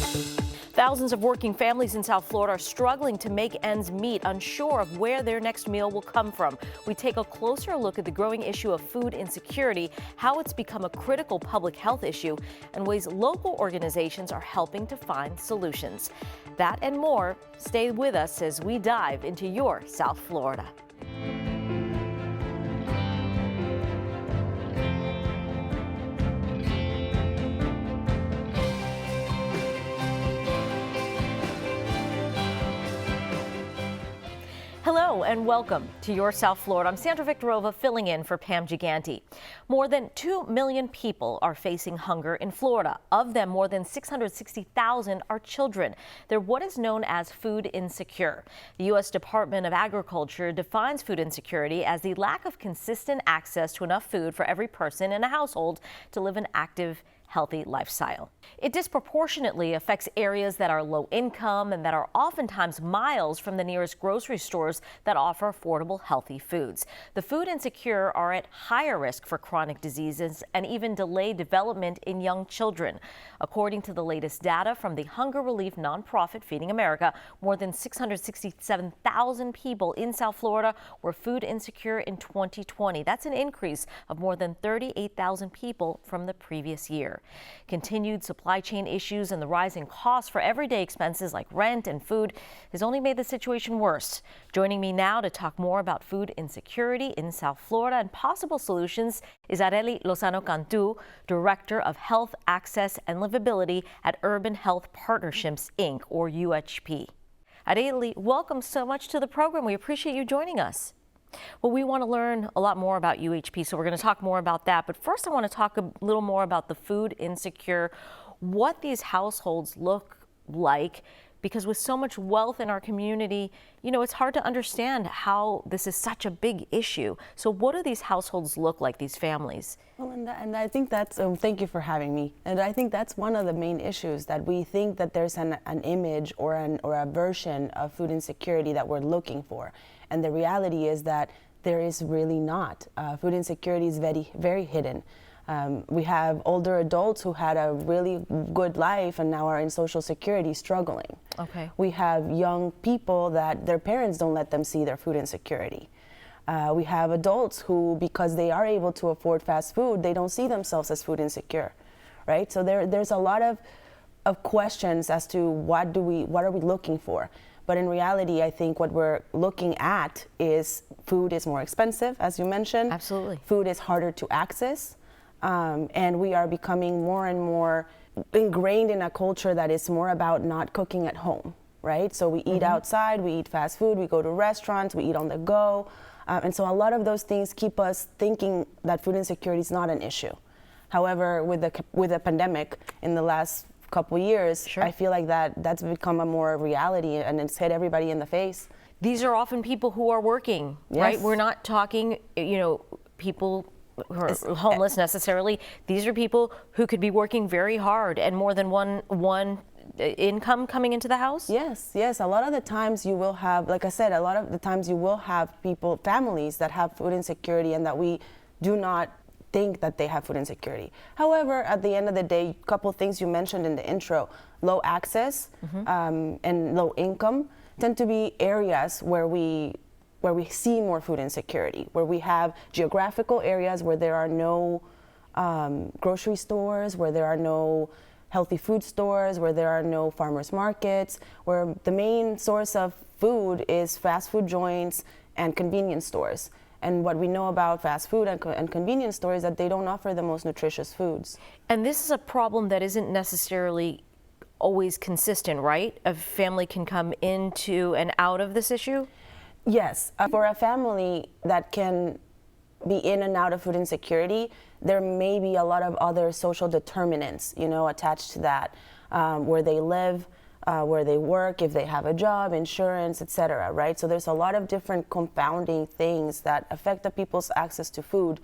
Thousands of working families in South Florida are struggling to make ends meet, unsure of where their next meal will come from. We take a closer look at the growing issue of food insecurity, how it's become a critical public health issue, and ways local organizations are helping to find solutions. That and more. Stay with us as we dive into your South Florida. Hello and welcome to your South Florida. I'm Sandra Victorova filling in for Pam Giganti. More than 2 million people are facing hunger in Florida. Of them, more than 660,000 are children. They're what is known as food insecure. The U.S. Department of Agriculture defines food insecurity as the lack of consistent access to enough food for every person in a household to live an active, healthy lifestyle. It disproportionately affects areas that are low income and that are oftentimes miles from the nearest grocery stores that offer affordable, healthy foods. The food insecure are at higher risk for chronic diseases and even delayed development in young children. According to the latest data from the hunger relief nonprofit Feeding America, more than 667,000 people in South Florida were food insecure in 2020. That's an increase of more than 38,000 people from the previous year. Continued supply chain issues and the rising costs for everyday expenses like rent and food has only made the situation worse. Joining me now to talk more about food insecurity in South Florida and possible solutions is Lozano Cantú, Director of Health Access and Livability at Urban Health Partnerships, Inc., or UHP. Areli, welcome so much to the program. We appreciate you joining us. Well, we want to learn a lot more about UHP, so we're going to talk more about that. But first, I want to talk a little more about the food insecure, what these households look like, because with so much wealth in our community, you know, it's hard to understand how this is such a big issue. So what do these households look like, these families? Well, and I think that's, thank you for having me. And I think that's one of the main issues, that we think that there's an image or a version of food insecurity that we're looking for. And the reality is that there is really not. Food insecurity is very, very hidden. We have older adults who had a really good life and now are in Social Security struggling. Okay. We have young people that their parents don't let them see their food insecurity. We have adults who, because they are able to afford fast food, they don't see themselves as food insecure, right? So there's a lot of questions as to what are we looking for. But in reality, I think what we're looking at is food is more expensive, as you mentioned. Absolutely. Food is harder to access. And we are becoming more and more ingrained in a culture that is more about not cooking at home, right? So we eat outside, we eat fast food, we go to restaurants, we eat on the go. And so a lot of those things keep us thinking that food insecurity is not an issue. However, with the pandemic in the last couple years, sure, I feel like that's become a more reality, and it's hit everybody in the face. These are often people who are working, yes, right? We're not talking, you know, people who are homeless necessarily. These are people who could be working very hard and more than one income coming into the house? Yes, yes. A lot of the times you will have, like I said, a lot of the times you will have families that have food insecurity and that we do not think that they have food insecurity. However, at the end of the day, a couple of things you mentioned in the intro, low access and low income tend to be areas where we see more food insecurity, where we have geographical areas where there are no grocery stores, where there are no healthy food stores, where there are no farmers markets, where the main source of food is fast food joints and convenience stores. And what we know about fast food and convenience stores is that they don't offer the most nutritious foods. And this is a problem that isn't necessarily always consistent, right? A family can come into and out of this issue? Yes. For a family that can be in and out of food insecurity, there may be a lot of other social determinants, you know, attached to that, where they live, where they work, if they have a job, insurance, etc., right? So there's a lot of different compounding things that affect the people's access to food.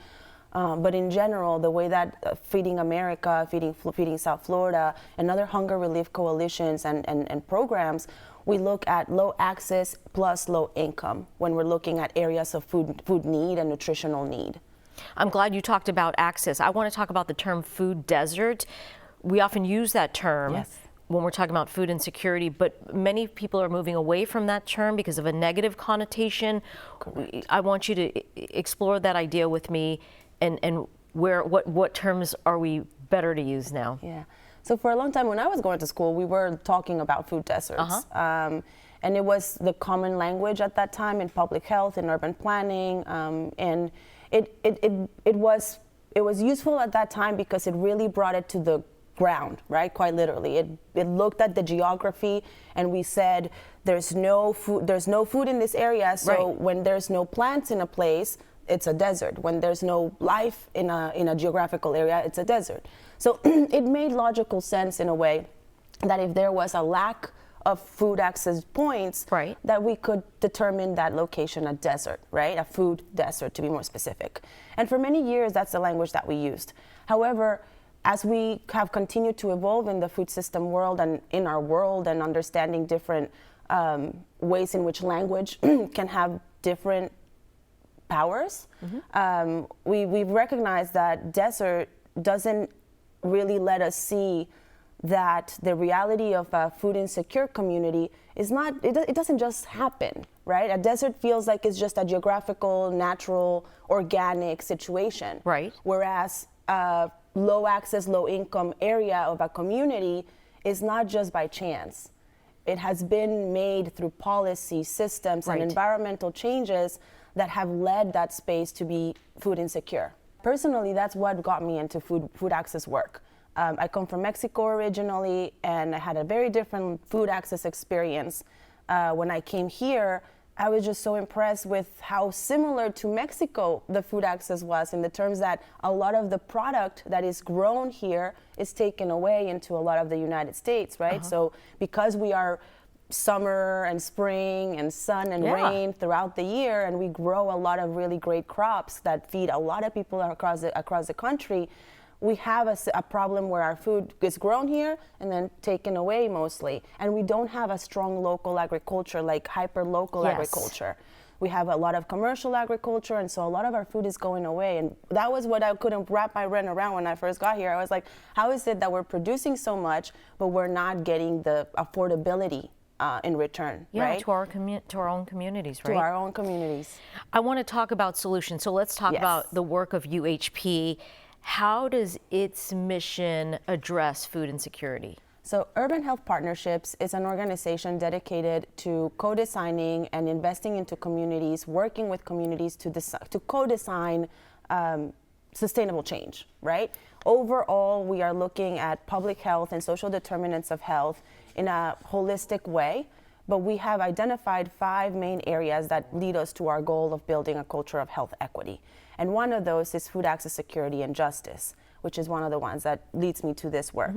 But in general, the way that Feeding America, Feeding South Florida, and other hunger relief coalitions and programs, we look at low access plus low income when we're looking at areas of food need and nutritional need. I'm glad you talked about access. I want to talk about the term food desert. We often use that term. Yes. when we're talking about food insecurity, but many people are moving away from that term because of a negative connotation. Correct. I want you to explore that idea with me, and what terms are we better to use now? Yeah. So for a long time when I was going to school, we were talking about food deserts. And it was the common language at that time in public health, in urban planning, and it was useful at that time because it really brought it to the ground, right? Quite literally. It looked at the geography, and we said there's no food in this area, so right. when there's no plants in a place, it's a desert. When there's no life in a geographical area, it's a desert. So it made logical sense in a way that if there was a lack of food access points, right. that we could determine that location a desert, right? A food desert, to be more specific. And for many years, that's the language that we used. However, as we have continued to evolve in the food system world and in our world, and understanding different ways in which language can have different powers, we've recognized that desert doesn't really let us see that the reality of a food insecure community is not, it doesn't just happen, right? A desert feels like it's just a geographical, natural, organic situation. Right. Whereas a low access, low income area of a community is not just by chance. It has been made through policy, systems, right. and environmental changes that have led that space to be food insecure. Personally, that's what got me into food access work. I come from Mexico originally, and I had a very different food access experience. When I came here, I was just so impressed with how similar to Mexico the food access was, in the terms that a lot of the product that is grown here is taken away into a lot of the United States, right? So because we are summer and spring and sun and rain throughout the year, and we grow a lot of really great crops that feed a lot of people across the country, we have a problem where our food is grown here and then taken away mostly. And we don't have a strong local agriculture, like hyper-local agriculture. We have a lot of commercial agriculture, and so a lot of our food is going away. And that was what I couldn't wrap my brain around when I first got here. I was like, how is it that we're producing so much, but we're not getting the affordability in return, right? To our own communities, right? To our own communities. I want to talk about solutions. So let's talk about the work of UHP. How does its mission address food insecurity? So Urban Health Partnerships is an organization dedicated to co-designing and investing into communities, working with communities to co-design sustainable change, right? Overall, we are looking at public health and social determinants of health in a holistic way, but we have identified 5 main areas that lead us to our goal of building a culture of health equity. And one of those is food access security and justice, which is one of the ones that leads me to this work.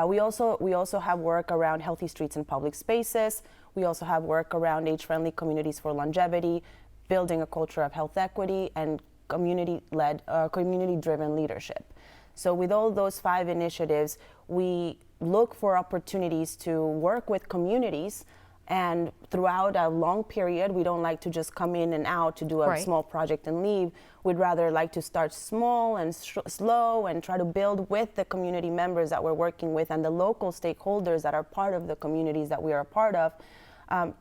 We also have work around healthy streets and public spaces. We also have work around age-friendly communities for longevity, building a culture of health equity, and community-led, community-driven leadership. So with all those 5 initiatives, we look for opportunities to work with communities. And throughout a long period, we don't like to just come in and out to do a small project and leave. We'd rather like to start small and slow and try to build with the community members that we're working with and the local stakeholders that are part of the communities that we are a part of,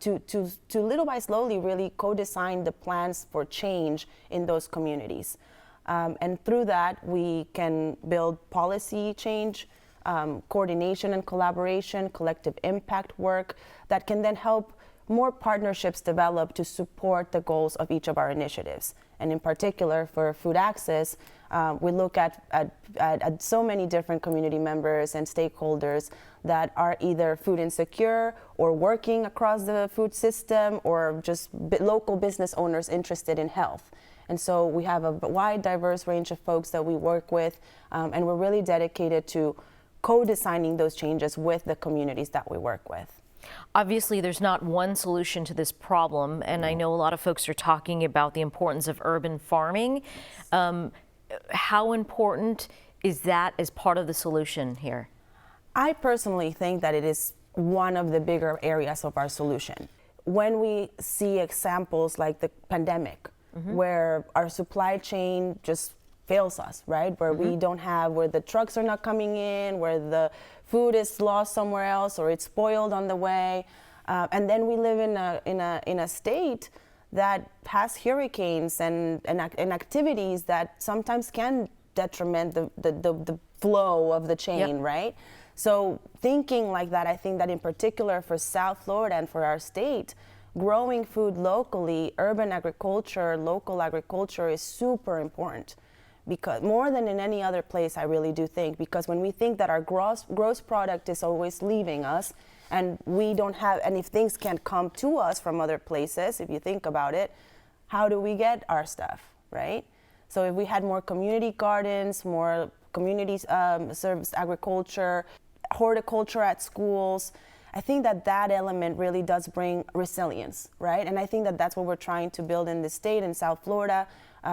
to little by slowly really co-design the plans for change in those communities. And through that, we can build policy change, coordination and collaboration, collective impact work that can then help more partnerships develop to support the goals of each of our initiatives. And in particular, for food access, we look at so many different community members and stakeholders that are either food insecure or working across the food system, or just local business owners interested in health. And so we have a wide, diverse range of folks that we work with, and we're really dedicated to co-designing those changes with the communities that we work with. Obviously, there's not one solution to this problem, and I know a lot of folks are talking about the importance of urban farming. How important is that as part of the solution here? I personally think that it is one of the bigger areas of our solution. When we see examples like the pandemic, where our supply chain just fails us, right? Where we don't have, where the trucks are not coming in, where the food is lost somewhere else or it's spoiled on the way. And then we live in a state that has hurricanes and activities that sometimes can detriment the flow of the chain, right? So thinking like that, I think that in particular for South Florida and for our state, growing food locally, urban agriculture, local agriculture is super important. Because more than in any other place, I really do think, because when we think that our gross product is always leaving us and we don't have, and if things can't come to us from other places, if you think about it, how do we get our stuff, right? So if we had more community gardens, more community service agriculture, horticulture at schools, I think that that element really does bring resilience, right? And I think that that's what we're trying to build in the state in South Florida.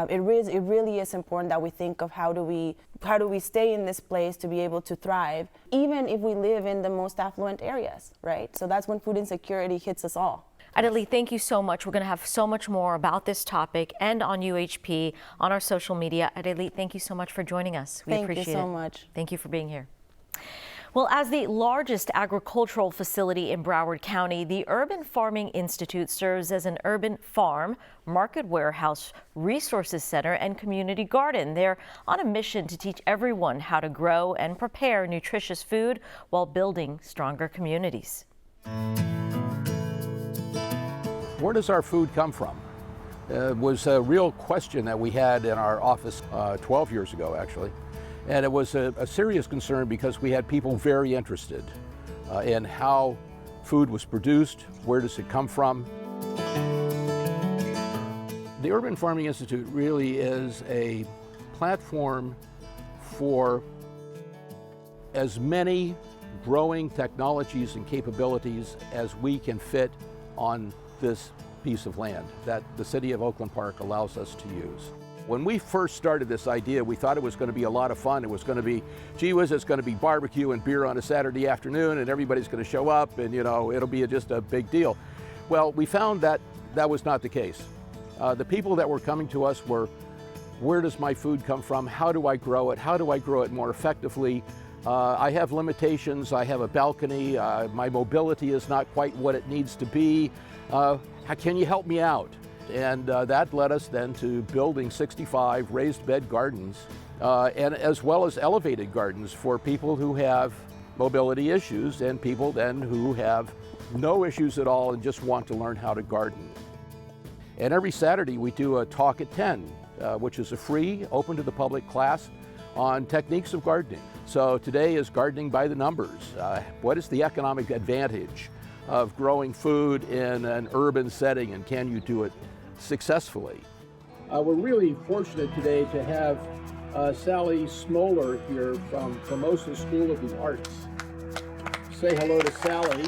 It really is important that we think of how do we stay in this place to be able to thrive, even if we live in the most affluent areas, right? So that's when food insecurity hits us all. Adelie, thank you so much. We're going to have so much more about this topic and on UHP on our social media. Adelie, thank you so much for joining us. We appreciate it. Thank you so much. Thank you for being here. Well, as the largest agricultural facility in Broward County, the Urban Farming Institute serves as an urban farm, market warehouse, resources center, and community garden. They're on a mission to teach everyone how to grow and prepare nutritious food while building stronger communities. Where does our food come from? It was a real question that we had in our office 12 years ago, actually. And it was a serious concern because we had people very interested in how food was produced, where does it come from. The Urban Farming Institute really is a platform for as many growing technologies and capabilities as we can fit on this piece of land that the city of Oakland Park allows us to use. When we first started this idea, we thought it was going to be a lot of fun. It was going to be, gee whiz, it's going to be barbecue and beer on a Saturday afternoon and everybody's going to show up and, you know, it'll be just a big deal. Well, we found that that was not the case. The people that were coming to us were, where does my food come from? How do I grow it? How do I grow it more effectively? I have limitations. I have a balcony. My mobility is not quite what it needs to be. Can you help me out? And that led us then to building 65 raised bed gardens, and as well as elevated gardens for people who have mobility issues and people then who have no issues at all and just want to learn how to garden. And every Saturday we do a talk at 10, which is a free, open to the public class on techniques of gardening. So today is gardening by the numbers. What is the economic advantage of growing food in an urban setting, and can you do it successfully? We're really fortunate today to have Sally Smoller here from Formosa School of the Arts. Say hello to Sally.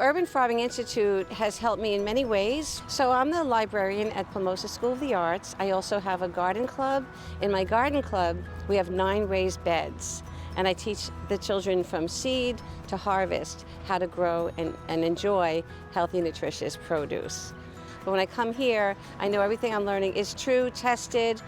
Urban Farming Institute has helped me in many ways. So I'm the librarian at Formosa School of the Arts. I also have a garden club. In my garden club, we have 9 raised beds. And I teach the children from seed to harvest how to grow and enjoy healthy, nutritious produce. But when I come here, I know everything I'm learning is true, tested,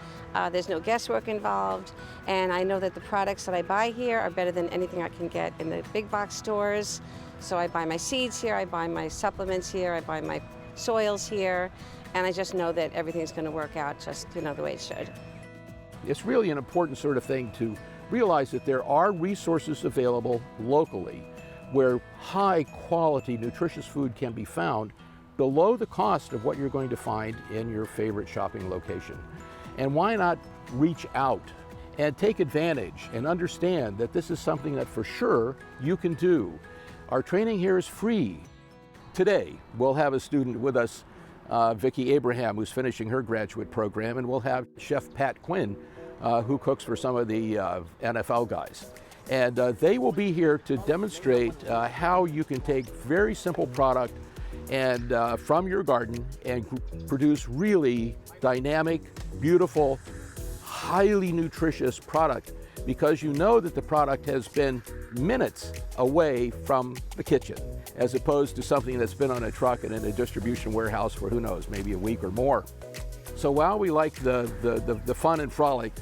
there's no guesswork involved, and I know that the products that I buy here are better than anything I can get in the big box stores. So I buy my seeds here, I buy my supplements here, I buy my soils here, and I just know that everything's going to work out just, you know, the way it should. It's really an important sort of thing to realize that there are resources available locally where high quality nutritious food can be found below the cost of what you're going to find in your favorite shopping location. And why not reach out and take advantage and understand that this is something that for sure you can do. Our training here is free. Today we'll have a student with us, Vicki Abraham, who's finishing her graduate program, and we'll have Chef Pat Quinn, who cooks for some of the NFL guys. And they will be here to demonstrate how you can take very simple product and from your garden and produce really dynamic, beautiful, highly nutritious product, because you know that the product has been minutes away from the kitchen, as opposed to something that's been on a truck and in a distribution warehouse for who knows, maybe a week or more. So while we like the fun and frolic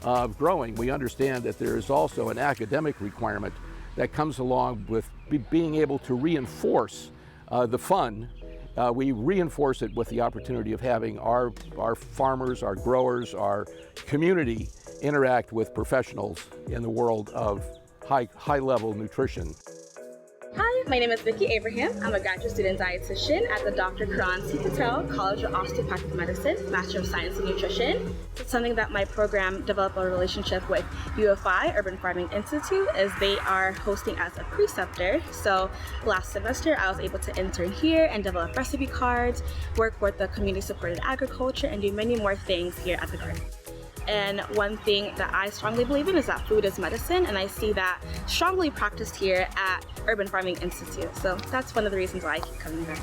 of growing, we understand that there is also an academic requirement that comes along with being able to reinforce the fun. We reinforce it with the opportunity of having our farmers, our growers, our community interact with professionals in the world of high-level nutrition. Hi, my name is Vicki Abraham. I'm a graduate student dietitian at the Dr. Karan C. Patel College of Osteopathic Medicine, Master of Science in Nutrition. It's something that my program developed a relationship with UFI, Urban Farming Institute, as they are hosting as a preceptor. So last semester, I was able to intern here and develop recipe cards, work with the community-supported agriculture, and do many more things here at the garden. And one thing that I strongly believe in is that food is medicine, and I see that strongly practiced here at Urban Farming Institute. So that's one of the reasons why I keep coming back.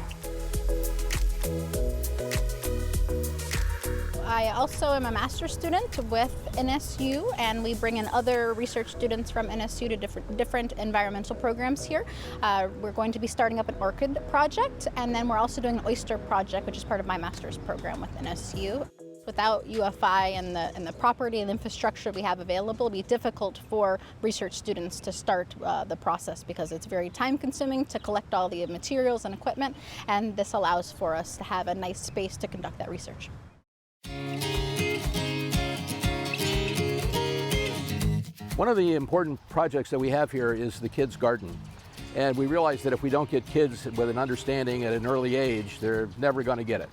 I also am a master's student with NSU, and we bring in other research students from NSU to different environmental programs here. We're going to be starting up an orchid project, and then we're also doing an oyster project, which is part of my master's program with NSU. Without UFI and the property and infrastructure we have available, it'd be difficult for research students to start the process because it's very time consuming to collect all the materials and equipment, and this allows for us to have a nice space to conduct that research. One of the important projects that we have here is the kids' garden. And we realize that if we don't get kids with an understanding at an early age, they're never going to get it.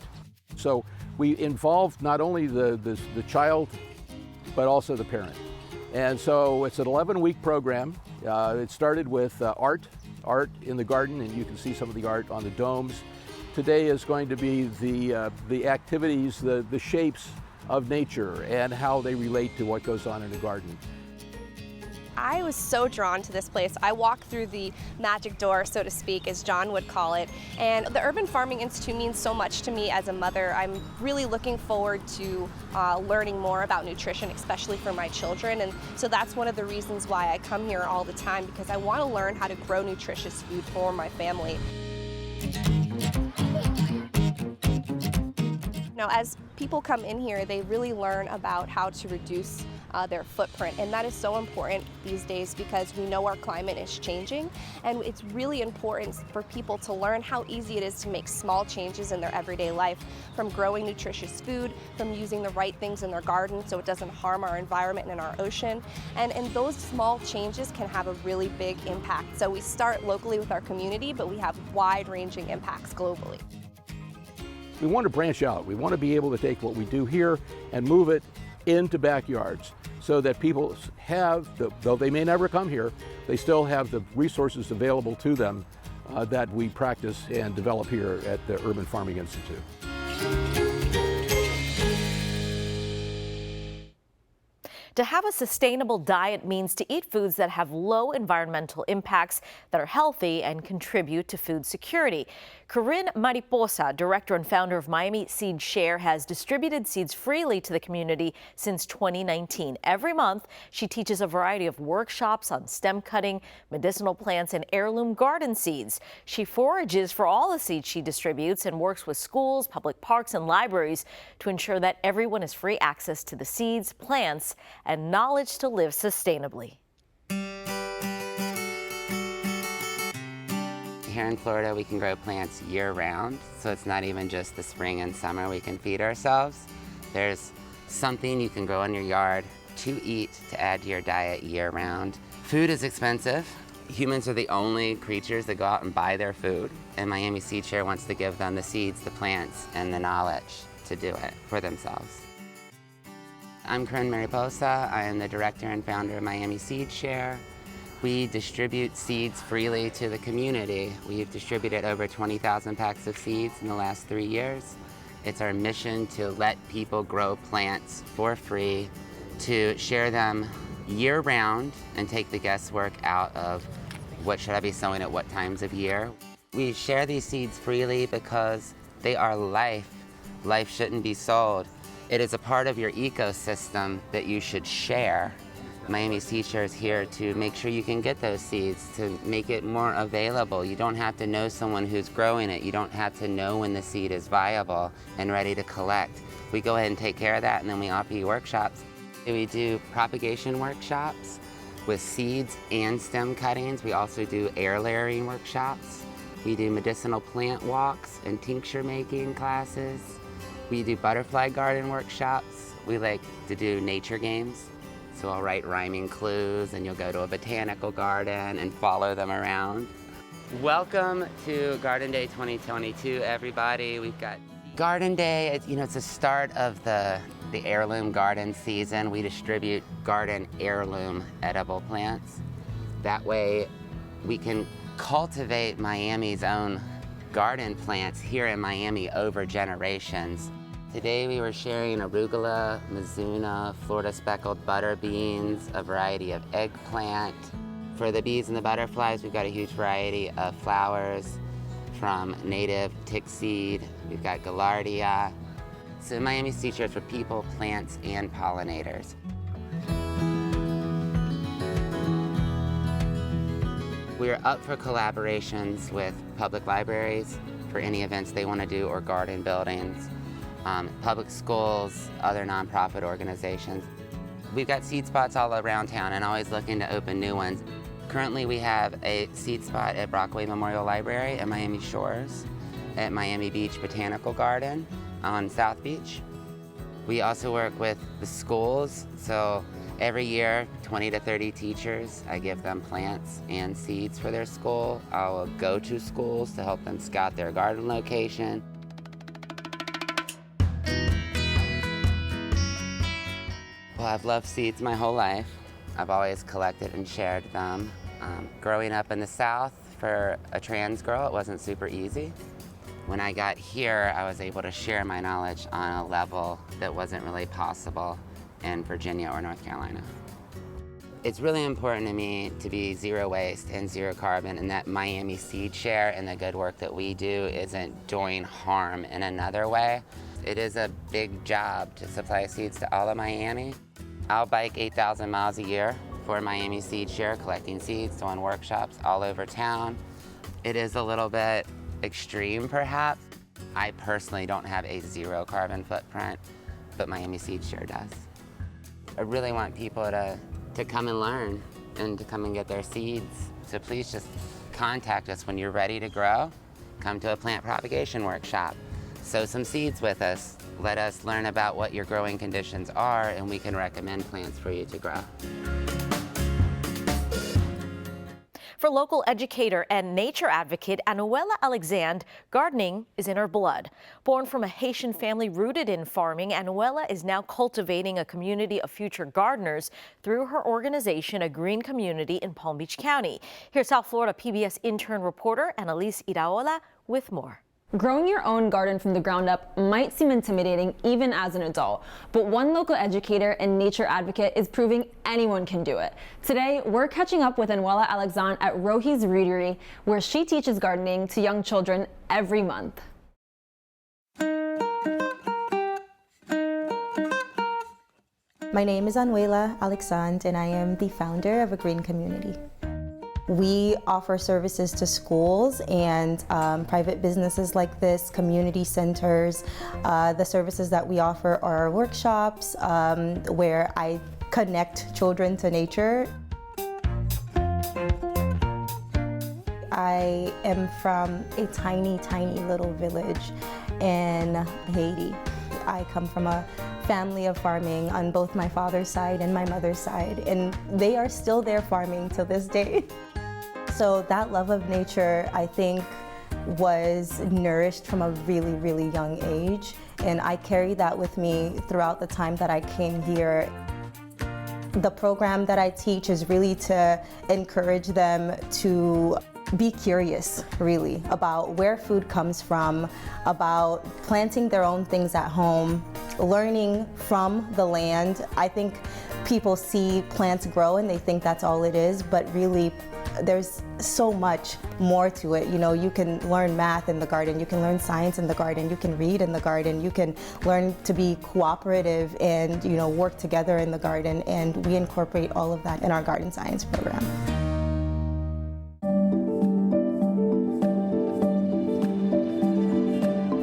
So we involve not only the child, but also the parent. And so it's an 11-week program. It started with art in the garden, and you can see some of the art on the domes. Today is going to be the activities, the shapes of nature and how they relate to what goes on in the garden. I was so drawn to this place. I walked through the magic door, so to speak, as John would call it. And the Urban Farming Institute means so much to me as a mother. I'm really looking forward to learning more about nutrition, especially for my children. And so that's one of the reasons why I come here all the time, because I want to learn how to grow nutritious food for my family. Now, as people come in here, they really learn about how to reduce their footprint, and that is so important these days because we know our climate is changing, and it's really important for people to learn how easy it is to make small changes in their everyday life, from growing nutritious food, from using the right things in their garden so it doesn't harm our environment and our ocean, and those small changes can have a really big impact. So we start locally with our community, but we have wide-ranging impacts globally. We want to branch out. We want to be able to take what we do here and move it into backyards so that people have, though they may never come here, they still have the resources available to them that we practice and develop here at the Urban Farming Institute. To have a sustainable diet means to eat foods that have low environmental impacts, that are healthy, and contribute to food security. Corinne Mariposa, director and founder of Miami Seed Share, has distributed seeds freely to the community since 2019. Every month, she teaches a variety of workshops on stem cutting, medicinal plants, and heirloom garden seeds. She forages for all the seeds she distributes and works with schools, public parks, and libraries to ensure that everyone has free access to the seeds, plants, and knowledge to live sustainably. Here in Florida, we can grow plants year-round, so it's not even just the spring and summer we can feed ourselves. There's something you can grow in your yard to eat to add to your diet year-round. Food is expensive. Humans are the only creatures that go out and buy their food, and Miami Seed Share wants to give them the seeds, the plants, and the knowledge to do it for themselves. I'm Corinne Mariposa. I am the director and founder of Miami Seed Share. We distribute seeds freely to the community. We've distributed over 20,000 packs of seeds in the last 3 years. It's our mission to let people grow plants for free, to share them year-round and take the guesswork out of what should I be sowing at what times of year. We share these seeds freely because they are life. Life shouldn't be sold. It is a part of your ecosystem that you should share. Miami Seed Share is here to make sure you can get those seeds, to make it more available. You don't have to know someone who's growing it. You don't have to know when the seed is viable and ready to collect. We go ahead and take care of that, and then we offer you workshops. We do propagation workshops with seeds and stem cuttings. We also do air layering workshops. We do medicinal plant walks and tincture making classes. We do butterfly garden workshops. We like to do nature games. So I'll write rhyming clues and you'll go to a botanical garden and follow them around. Welcome to Garden Day 2022, everybody. We've got Garden Day, it's the start of the heirloom garden season. We distribute garden heirloom edible plants. That way we can cultivate Miami's own garden plants here in Miami over generations. Today we were sharing arugula, mizuna, Florida speckled butter beans, a variety of eggplant. For the bees and the butterflies, we've got a huge variety of flowers from native tick seed. We've got gaillardia. So Miami Seed Share is for people, plants, and pollinators. We're up for collaborations with public libraries for any events they want to do, or garden buildings, public schools, other nonprofit organizations. We've got seed spots all around town and always looking to open new ones. Currently we have a seed spot at Brockway Memorial Library at Miami Shores, at Miami Beach Botanical Garden on South Beach. We also work with the schools, so every year, 20 to 30 teachers, I give them plants and seeds for their school. I'll go to schools to help them scout their garden location. Well, I've loved seeds my whole life. I've always collected and shared them. Growing up in the South, for a trans girl, it wasn't super easy. When I got here, I was able to share my knowledge on a level that wasn't really possible in Virginia or North Carolina. It's really important to me to be zero waste and zero carbon, and that Miami Seed Share and the good work that we do isn't doing harm in another way. It is a big job to supply seeds to all of Miami. I'll bike 8,000 miles a year for Miami Seed Share, collecting seeds, doing workshops all over town. It is a little bit extreme, perhaps. I personally don't have a zero carbon footprint, but Miami Seed Share does. I really want people to come and learn and to come and get their seeds. So please just contact us when you're ready to grow. Come to a plant propagation workshop. Sow some seeds with us. Let us learn about what your growing conditions are, and we can recommend plants for you to grow. For local educator and nature advocate Anuela Alexander, gardening is in her blood. Born from a Haitian family rooted in farming, Anuela is now cultivating a community of future gardeners through her organization, A Green Community in Palm Beach County. Here's South Florida PBS intern reporter Annalise Iraola with more. Growing your own garden from the ground up might seem intimidating even as an adult, but one local educator and nature advocate is proving anyone can do it. Today, we're catching up with Anuela Alexander at Rohi's Readery, where she teaches gardening to young children every month. My name is Anuela Alexander, and I am the founder of A Green Community. We offer services to schools and private businesses like this, community centers. The services that we offer are workshops where I connect children to nature. I am from a tiny, tiny little village in Haiti. I come from a family of farming on both my father's side and my mother's side, and they are still there farming to this day. So that love of nature, I think, was nourished from a really, really young age, and I carried that with me throughout the time that I came here. The program that I teach is really to encourage them to be curious, really, about where food comes from, about planting their own things at home, learning from the land. I think people see plants grow and they think that's all it is, but really there's so much more to it. You know, you can learn math in the garden, you can learn science in the garden, you can read in the garden, you can learn to be cooperative and, you know, work together in the garden, and we incorporate all of that in our garden science program.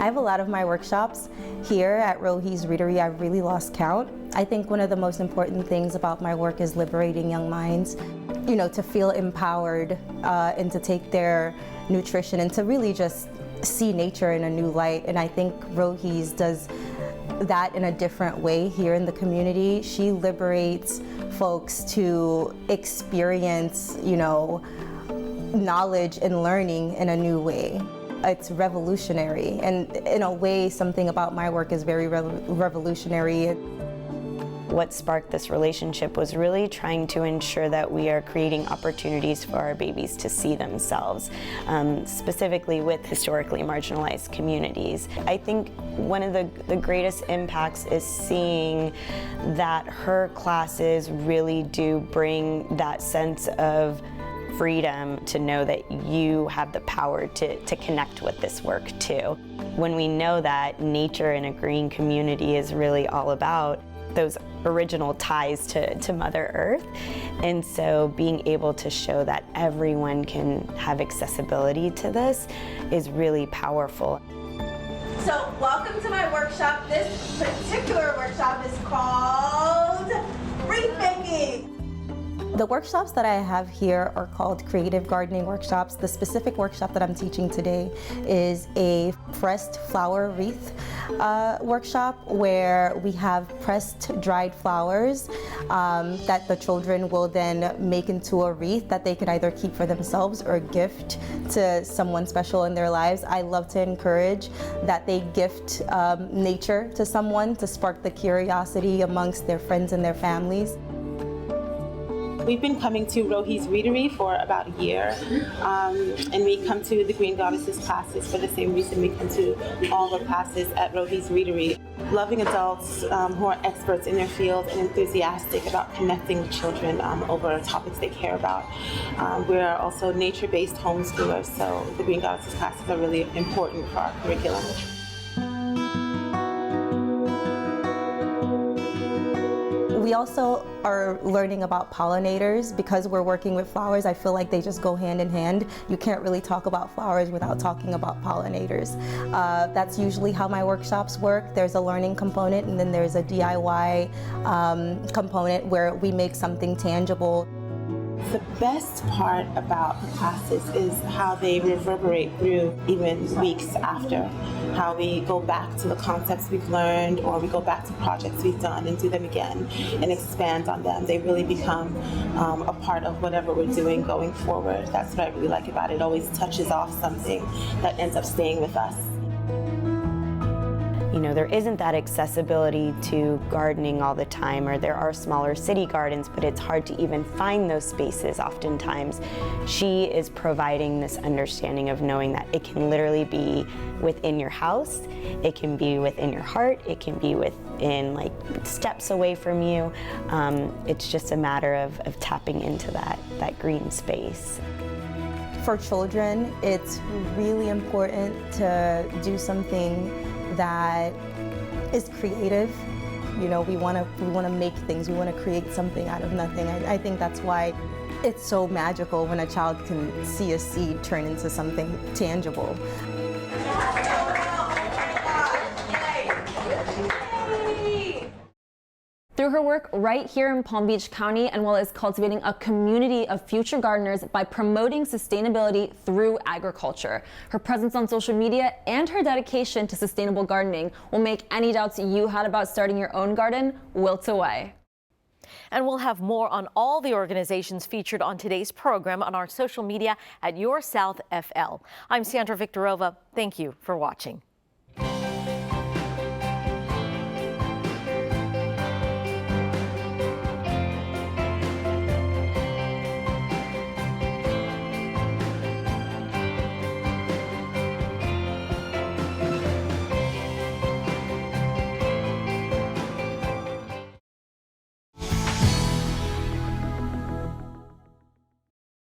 I have a lot of my workshops here at Rohi's Readery. I've really lost count. I think one of the most important things about my work is liberating young minds, you know, to feel empowered and to take their nutrition and to really just see nature in a new light. And I think Rohi's does that in a different way here in the community. She liberates folks to experience, you know, knowledge and learning in a new way. It's revolutionary, and in a way, something about my work is very revolutionary. What sparked this relationship was really trying to ensure that we are creating opportunities for our babies to see themselves, specifically with historically marginalized communities. I think one of the greatest impacts is seeing that her classes really do bring that sense of freedom to know that you have the power to connect with this work too. When we know that nature in a green community is really all about those original ties to Mother Earth, and so being able to show that everyone can have accessibility to this is really powerful. So welcome to my workshop. This particular workshop is called Wreath Making. The workshops that I have here are called creative gardening workshops. The specific workshop that I'm teaching today is a pressed flower wreath workshop, where we have pressed dried flowers that the children will then make into a wreath that they can either keep for themselves or gift to someone special in their lives. I love to encourage that they gift nature to someone to spark the curiosity amongst their friends and their families. We've been coming to Rohi's Readery for about a year, and we come to the Green Goddesses classes for the same reason we come to all the classes at Rohi's Readery. Loving adults who are experts in their field and enthusiastic about connecting with children over topics they care about. We're also nature-based homeschoolers, so the Green Goddesses classes are really important for our curriculum. We also are learning about pollinators. Because we're working with flowers, I feel like they just go hand in hand. You can't really talk about flowers without talking about pollinators. That's usually how my workshops work. There's a learning component, and then there's a DIY component where we make something tangible. The best part about the classes is how they reverberate through even weeks after. How we go back to the concepts we've learned, or we go back to projects we've done and do them again and expand on them. They really become a part of whatever we're doing going forward. That's what I really like about it. It always touches off something that ends up staying with us. You know, there isn't that accessibility to gardening all the time, or there are smaller city gardens, but it's hard to even find those spaces oftentimes. She is providing this understanding of knowing that it can literally be within your house, it can be within your heart, it can be within like steps away from you. It's just a matter of tapping into that green space. For children, it's really important to do something that is creative. You know, we want to make things. We want to create something out of nothing. I think that's why it's so magical when a child can see a seed turn into something tangible. Through her work right here in Palm Beach County, Anuela is cultivating a community of future gardeners by promoting sustainability through agriculture. Her presence on social media and her dedication to sustainable gardening will make any doubts you had about starting your own garden wilt away. And we'll have more on all the organizations featured on today's program on our social media at YourSouthFL. I'm Sandra Victorova. Thank you for watching.